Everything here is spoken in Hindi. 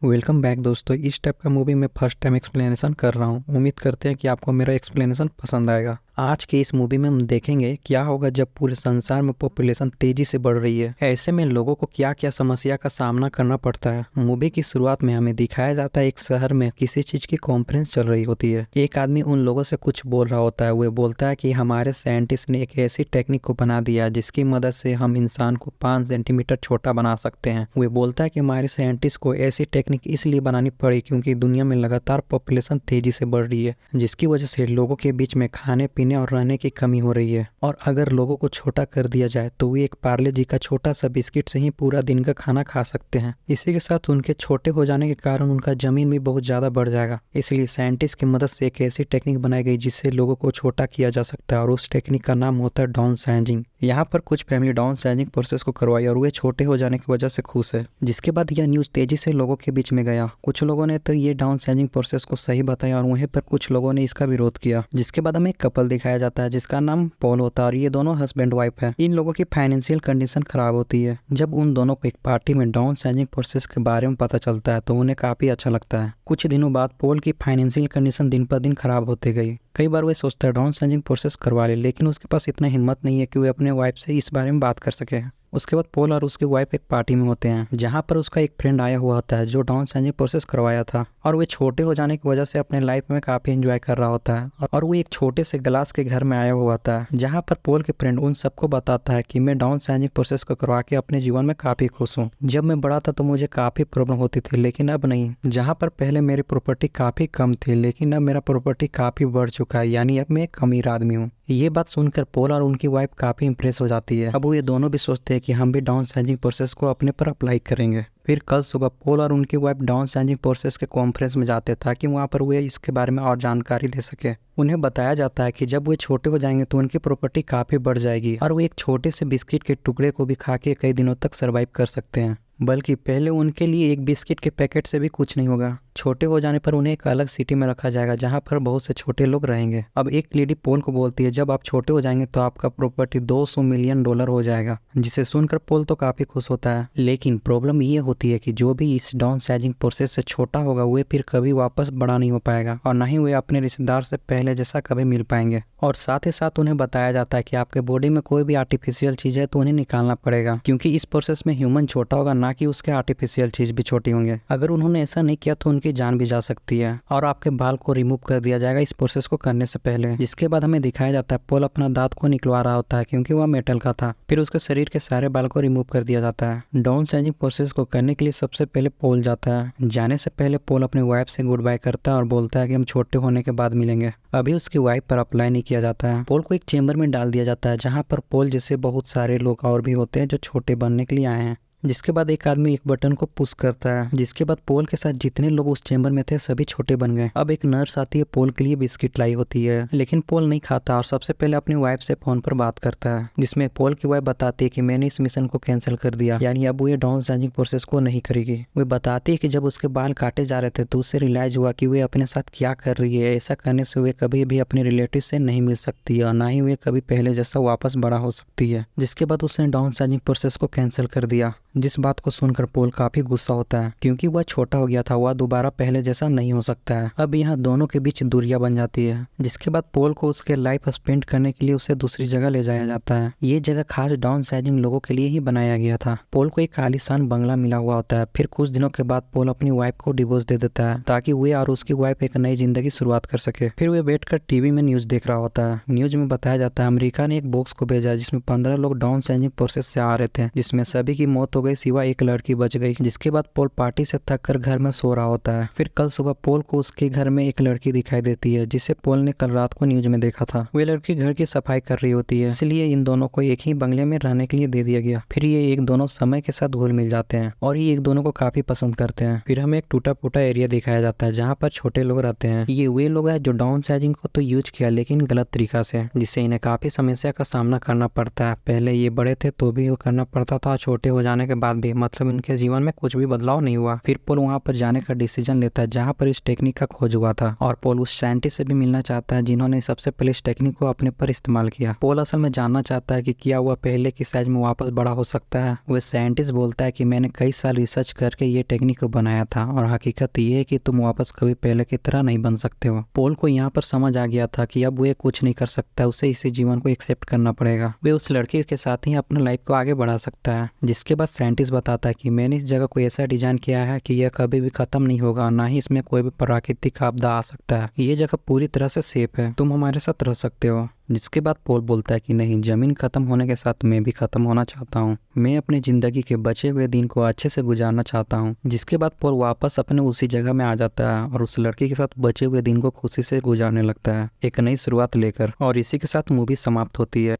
वेलकम बैक दोस्तों। इस टाइप का मूवी मैं फर्स्ट टाइम एक्सप्लेनेशन कर रहा हूँ। उम्मीद करते हैं कि आपको मेरा एक्सप्लेनेशन पसंद आएगा। आज के इस मूवी में हम देखेंगे क्या होगा जब पूरे संसार में पॉपुलेशन तेजी से बढ़ रही है। ऐसे में लोगों को क्या क्या समस्या का सामना करना पड़ता है। मूवी की शुरुआत में हमें दिखाया जाता है एक शहर में किसी चीज की कॉन्फ्रेंस चल रही होती है। एक आदमी उन लोगों से कुछ बोल रहा होता है। वह बोलता है कि हमारे साइंटिस्ट ने एक ऐसी टेक्निक को बना दिया जिसकी मदद से हम इंसान को 5 सेंटीमीटर छोटा बना सकते हैं। वह बोलता है कि हमारे साइंटिस्ट को ऐसी टेक्निक इसलिए बनानी पड़ी क्योंकि दुनिया में लगातार पॉपुलेशन तेजी से बढ़ रही है, जिसकी वजह से लोगों के बीच में खाने पीने और रहने की कमी हो रही है। और अगर लोगों को छोटा कर दिया जाए तो वे एक पार्ले जी का छोटा सा बिस्किट से ही पूरा दिन का खाना खा सकते हैं। इसी के साथ उनके छोटे हो जाने के कारण उनका जमीन भी बहुत ज्यादा बढ़ जाएगा। इसलिए साइंटिस्ट की मदद से एक ऐसी टेक्निक बनाई गई जिससे लोगों को छोटा किया जा सकता है और उस टेक्निक का नाम होता है डाउन साइजिंग। यहाँ पर कुछ फैमिली डाउन साइजिंग प्रोसेस को करवाई और वे छोटे हो जाने की वजह से खुश है। जिसके बाद यह न्यूज तेजी से लोगों के बीच में गया। कुछ लोगों ने तो ये डाउन साइजिंग प्रोसेस को सही बताया और वहीं पर कुछ लोगों ने इसका विरोध किया। जिसके बाद हमें एक कपल दिखाया जाता है जिसका नाम पॉल होता है और ये दोनों हस्बैंड वाइफ है। इन लोगों की फाइनेंशियल कंडीशन खराब होती है। जब उन दोनों को एक पार्टी में डाउन साइजिंग प्रोसेस के बारे में पता चलता है तो उन्हें काफी अच्छा लगता है। कुछ दिनों बाद पॉल की फाइनेंशियल कंडीशन दिन पर दिन खराब होती गई। कई बार वे सोचता है डाउन साइजिंग प्रोसेस करवा ले, लेकिन उसके पास इतना हिम्मत नहीं है कि वे अपने वाइफ से इस बारे में बात कर सके। उसके बाद पॉल और उसकी वाइफ एक पार्टी में होते हैं जहां पर उसका एक फ्रेंड आया हुआ होता है जो डाउन साइजिंग प्रोसेस करवाया था और वे छोटे हो जाने की वजह से अपने लाइफ में काफी एंजॉय कर रहा होता है। और वो एक छोटे से ग्लास के घर में आया हुआ होता है जहां पर पॉल के फ्रेंड उन सबको बताता है कि मैं डाउन साइजिंग प्रोसेस को करवा के अपने जीवन में काफी खुश हूँ। जब मैं बड़ा था तो मुझे काफी प्रॉब्लम होती थी लेकिन अब नहीं। जहाँ पर पहले मेरी प्रॉपर्टी काफी कम थी लेकिन अब मेरा प्रॉपर्टी काफी बढ़ चुका है, यानी अब मैं एक अमीर आदमी हूँ। ये बात सुनकर पॉल और उनकी वाइफ काफी इंप्रेस हो जाती है। अब वो ये दोनों भी सोचते हैं कि हम भी डाउन साइजिंग प्रोसेस को अपने पर अप्लाई करेंगे। फिर कल सुबह पॉल और उनकी वाइफ डाउन साइजिंग प्रोसेस के कॉन्फ्रेंस में जाते ताकि वहाँ पर वे इसके बारे में और जानकारी ले सके। उन्हें बताया जाता है कि जब वे छोटे हो जाएंगे तो उनकी प्रॉपर्टी काफी बढ़ जाएगी और वो एक छोटे से बिस्किट के टुकड़े को भी खा के कई दिनों तक सर्वाइव कर सकते हैं। बल्कि पहले उनके लिए एक बिस्किट के पैकेट से भी कुछ नहीं होगा। छोटे हो जाने पर उन्हें एक अलग सिटी में रखा जाएगा जहां पर बहुत से छोटे लोग रहेंगे। अब एक लेडी पॉल को बोलती है जब आप छोटे हो जाएंगे तो आपका प्रॉपर्टी $200 मिलियन हो जाएगा, जिसे सुनकर पॉल तो काफी खुश होता है। लेकिन प्रॉब्लम ये होती है कि जो भी इस डाउन साइजिंग प्रोसेस से छोटा होगा वे फिर कभी वापस बड़ा नहीं हो पाएगा और न ही वे अपने रिश्तेदार से पहले जैसा कभी मिल पाएंगे। और साथ ही साथ उन्हें बताया जाता है कि आपके बॉडी में कोई भी आर्टिफिशियल चीज है तो उन्हें निकालना पड़ेगा क्योंकि इस प्रोसेस में ह्यूमन छोटा होगा, ना कि उसके आर्टिफिशियल चीज भी छोटी होंगे। अगर उन्होंने ऐसा नहीं किया तो उनकी जान भी जा सकती है और आपके बाल को रिमूव कर दिया जाएगा इस प्रोसेस को करने से पहले। जिसके बाद हमें दिखाया जाता है पॉल अपना दांत को निकलवा रहा होता है क्योंकि वह मेटल का था। फिर उसके शरीर के सारे बाल को रिमूव कर दिया जाता है। डाउन साइजिंग प्रोसेस को करने के लिए सबसे पहले पॉल जाता है। जाने से पहले पॉल अपनी वाइफ से गुड बाय करता है और बोलता है कि हम छोटे होने के बाद मिलेंगे। अभी उसकी वाइफ पर अप्लाई नहीं किया जाता है। पॉल को एक चेंबर में डाल दिया जाता है जहाँ पर पॉल जैसे बहुत सारे लोग और भी होते हैं जो छोटे बनने के लिए आए हैं। जिसके बाद एक आदमी एक बटन को पुश करता है, जिसके बाद पॉल के साथ जितने लोग उस चेंबर में थे सभी छोटे बन गए। अब एक नर्स आती है, पॉल के लिए बिस्किट लाई होती है लेकिन पॉल नहीं खाता और सबसे पहले अपनी वाइफ से फोन पर बात करता है जिसमें पॉल की वाइफ बताती है कि मैंने इस मिशन को कैंसिल कर दिया, यानी अब वो ये डाउन साइजिंग प्रोसेस को नहीं करेगी। वे बताती है कि जब उसके बाल काटे जा रहे थे तो उससे रियलाइज हुआ कि वे अपने साथ क्या कर रही है। ऐसा करने से वे कभी भी अपने रिलेटिव से नहीं मिल सकती है और ना ही वे कभी पहले जैसा वापस बड़ा हो सकती है। जिसके बाद उसने डाउन साइजिंग प्रोसेस को कैंसिल कर दिया। जिस बात को सुनकर पॉल काफी गुस्सा होता है क्योंकि वह छोटा हो गया था, वह दोबारा पहले जैसा नहीं हो सकता है। अब यहाँ दोनों के बीच दूरियां बन जाती है। जिसके बाद पॉल को उसके लाइफ स्पेंड करने के लिए उसे दूसरी जगह ले जाया जाता है। ये जगह खास डाउन साइजिंग लोगों के लिए ही बनाया गया था। पॉल को एक आलीशान बंगला मिला हुआ होता है। फिर कुछ दिनों के बाद पॉल अपनी वाइफ को डिवोर्स दे देता है ताकि वे और उसकी वाइफ एक नई जिंदगी शुरुआत कर सके। फिर वे बैठकर टीवी में न्यूज देख रहा होता है। न्यूज में बताया जाता है अमेरिका ने एक बॉक्स को भेजा जिसमें 15 लोग डाउन साइजिंग प्रोसेस से आ रहे थे, जिसमें सभी की मौत हो गई सिवा एक लड़की बच गई। जिसके बाद पॉल पार्टी से थक कर घर में सो रहा होता है। फिर कल सुबह पॉल को उसके घर में एक लड़की दिखाई देती है जिसे पॉल ने कल रात को न्यूज में देखा था। वे लड़की घर की सफाई कर रही होती है, इसलिए इन दोनों को एक ही बंगले में रहने के लिए दे दिया गया। फिर ये एक दोनों समय के साथ घुल मिल जाते हैं और ये एक दोनों को काफी पसंद करते हैं। फिर हमें एक टूटा फूटा एरिया दिखाया जाता है जहाँ पर छोटे लोग रहते हैं। ये वे लोग हैं जो डाउन साइजिंग को तो यूज किया लेकिन गलत तरीका से, जिससे इन्हें काफी समस्या का सामना करना पड़ता है। पहले ये बड़े थे तो भी वो करना पड़ता था, छोटे हो जाने के के बाद भी मतलब उनके जीवन में कुछ भी बदलाव नहीं हुआ। फिर पोल वहाँ पर जाने का डिसीजन लेता है जहाँ पर इस टेक्निक का खोज हुआ था, और पोल उस साइंटिस्ट से भी मिलना चाहता है जिन्होंने सबसे पहले इस टेक्निक को अपने पर इस्तेमाल किया। पोल असल में जानना चाहता है कि क्या वह पहले की साइज में वापस बड़ा हो सकता है। वह साइंटिस्ट बोलता है कि मैंने कई साल रिसर्च करके ये टेक्निक को बनाया था और हकीकत ये है कि तुम वापस कभी पहले की तरह नहीं बन सकते हो। पोल को यहाँ पर समझ आ गया था कि अब वो कुछ नहीं कर सकता, उसे इसी जीवन को एक्सेप्ट करना पड़ेगा। वे उस लड़की के साथ ही अपना लाइफ को आगे बढ़ा सकता है। जिसके बाद साइंटिस्ट बताता है कि मैंने इस जगह को ऐसा डिजाइन किया है कि यह कभी भी खत्म नहीं होगा, ना ही इसमें कोई भी प्राकृतिक आपदा आ सकता है। ये जगह पूरी तरह से सेफ है, तुम हमारे साथ रह सकते हो। जिसके बाद पोल बोलता है कि नहीं, जमीन खत्म होने के साथ मैं भी खत्म होना चाहता हूँ। मैं अपनी जिंदगी के बचे हुए दिन को अच्छे से गुजारना चाहता हूँ। जिसके बाद पोल वापस अपने उसी जगह में आ जाता है और उस लड़की के साथ बचे हुए दिन को खुशी से गुजारने लगता है, एक नई शुरुआत लेकर। और इसी के साथ मूवी समाप्त होती है।